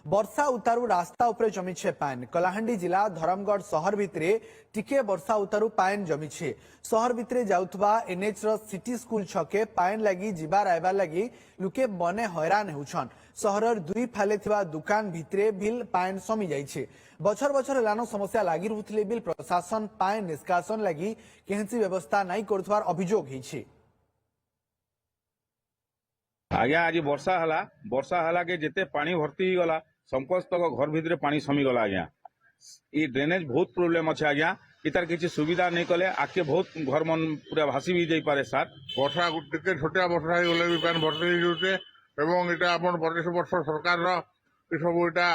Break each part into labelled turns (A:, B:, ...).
A: वर्षा उतारू रास्ता उपरे जमीछे पान। कलाहांडी जिला धरमगढ़ शहर भितरे टिके वर्षा उतारू पान जमीछे। शहर भितरे जाउथबा एनएच रो सिटी स्कूल छके पान लगी जिबार आइबार लगी लुके बने हैरान होउछन। शहरर दुई फाले थिबा दुकान भितरे बिल पान समी जाइछे। बछर बछर लानो समस्या लागी रहुथिले बिल प्रशासन पान निष्कासन लगी केहसी व्यवस्था नहीं करथवार अभियोग हिछे।
B: आज्ञा आज वर्षा हला के जेते पानी भर्ती गला समस्त घर भितर पानी समी गला। आज्ञा ये ड्रेनेज बहुत प्रोब्लेम अच्छे। आज्ञा इतार किसी सुविधा नहीं कले आगे बहुत घर मन पूरा भासी भी जाई पारे। सार
C: वर्षा टिके छोटिया वर्षा गले भी पानी भर्ती हो जाउछे एवं इटा अपन 25 वर्ष सरकार रो सब इटा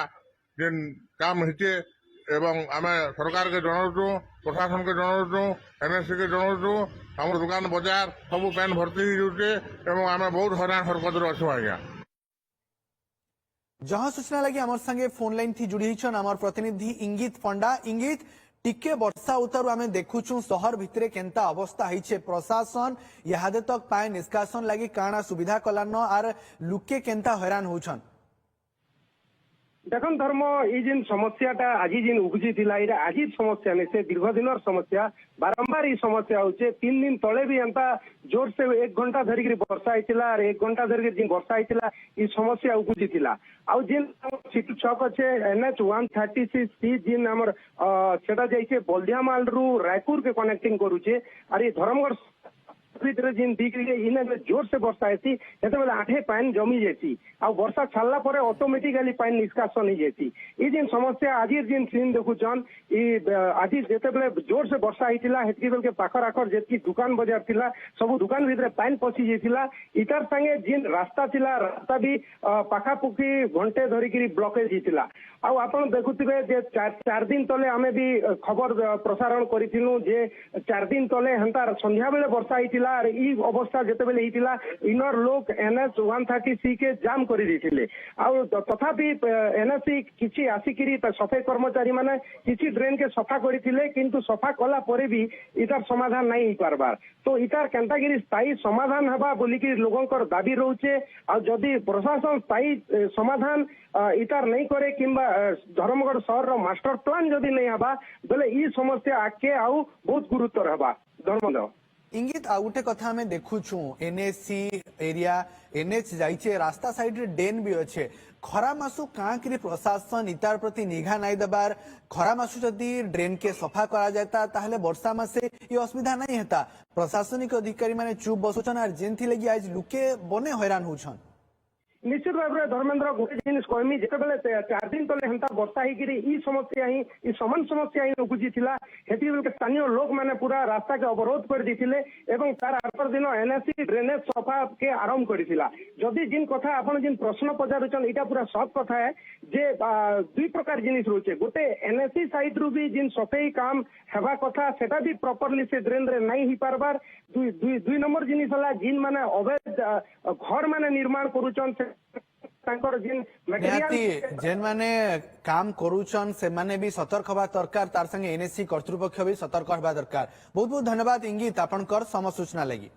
C: जेन काम हिचे एवं आमे सरकार के जनाउछु, प्रशासन के जनाउछु, एनएससी के जनाउछु। हमर दुकान बाजार सब पानी भर्ती हो जाउछे एवं आमे बहुत हैरान हरकत रो अछु। आज्ञा
A: जहां सूचना लगी आमर संगे फोन लाइन थी जुड़ी छन आमर प्रतिनिधि इंगित पंडा। इंगित टिके वर्षा उतारू आमे देखुछु शहर भितरे केंता अवस्था हिचे। प्रशासन यादे तक पाए निष्कासन लगी काना सुविधा कलान आर लुके केंता हैरान होछन।
D: देखन धर्म ये जिन समस्याटा आज जिन उपजी थिला इरा आज समस्या नहीं से दीर्घ दिन समस्या बारंबार ये समस्या होचे। 3 दिन तले भी एंता जोर से 1 घंटा धरिक वर्षा होइतिला और 1 घंटा धरिक जिन वर्षा होइतिला ये समस्या उपजी थिला। आउ जिन सिटी छक अच्छे एनएच 136 जिन हमर सेटा जाइछे बल्दियामाल रु रायपुर के कनेक्टिंग करूचे और ये धर्मगढ़ भीतर जिन दिग्री इन जोर से वर्षा ऐसी बेले आठे पानी जमी जाती आ वर्षा छाड़ला पर ऑटोमेटिकली पानी निष्कासन हो जाती। ये जिन समस्या आज जिन सीन देखुचन आज जिते जोर से वर्षा होता हेतकी बेल के पाखर आखर जी दुकान बजार थिला सब दुकान भीतर पानी पशि जाइतिला। इतार संगे जिन रास्ता थिला रास्ता भी पाखापुखी घंटे धरिकी ब्लकेज होता। आपण देखुथिबे जे 4 दिन तले आमे भी खबर प्रसारण करिथिलु जे 4 दिन तले हंता संध्या बेले वर्षा होइतिला और ई अवस्था जेते बेले होइतिला इनर लोक एनएच 130 के जाम करि दिथिले। तथापि एनएससी किछि आसिकिरी सफाई कर्मचारी माने किछि ड्रेन के सफा करिथिले किंतु सफा कला परे भी इतार समाधान नहीं हो पारबार। तो इतार केंतागिरी स्थायी समाधान हबा बोलिकी लोगंकर दाबी रहउचे। आ जदि प्रशासन स्थायी समाधान इतार नहीं करे किंबा धर्मगढ़ शहर रो मास्टर प्लान जदि नहीं हबा बेले ई समस्या आके आउ बहुत गुरुतर हबा। धर्मदेव
A: इंगित आ गोटे कथा हमें देखुछु एनएससी एरिया एनएच जाइछे रास्ता साइड रे डेन भी अच्छे। खरा मासु कांकरी प्रशासन इतार प्रति निघा नहीं दबार खरा मासु जदि ड्रेन के सफा करा जाता ताहले वर्षा मासे ये असुविधा नहीं हेता। प्रशासनिक अधिकारी माने चुप बसुछन और जेनथि लगी आज लुके बने हैरान होछन।
D: निश्चित भाव में धर्मेन्द्र गोटे जिन कहमी जितेबाला 4 दिन तले हंता वर्षा होगी समस्या ही समान समस्या ही उपजी थिला। हेती बेल के स्थानीय लोक माने पूरा रास्ता के अवरोध कर दिथिले एवं तार आपर दिन एनएससी ड्रेनेज सफा के आरंभ करिथिला। जदि जिन कथा आपण जिन प्रश्न पचारुछन इटा पूरा सत कथा है जे 2 प्रकार जिनिस रोचे। गोटे एनएससी साइड रु भी जिन सफाई काम हेबा कथा सेटा भी प्रॉपर्ली से ड्रेन रे नहीं ही पारबार। 2 नंबर जिनिस हला जिन माने अवैध घर माने निर्माण करूछन
A: जेन माने काम करूछन से माने भी सतर्क हवा दरकार। तार संगे एनएससी कर्तृपक्ष भी सतर्क हवा दरकार। बहुत बहुत धन्यवाद इंगित आपनकर सम सूचना लगी।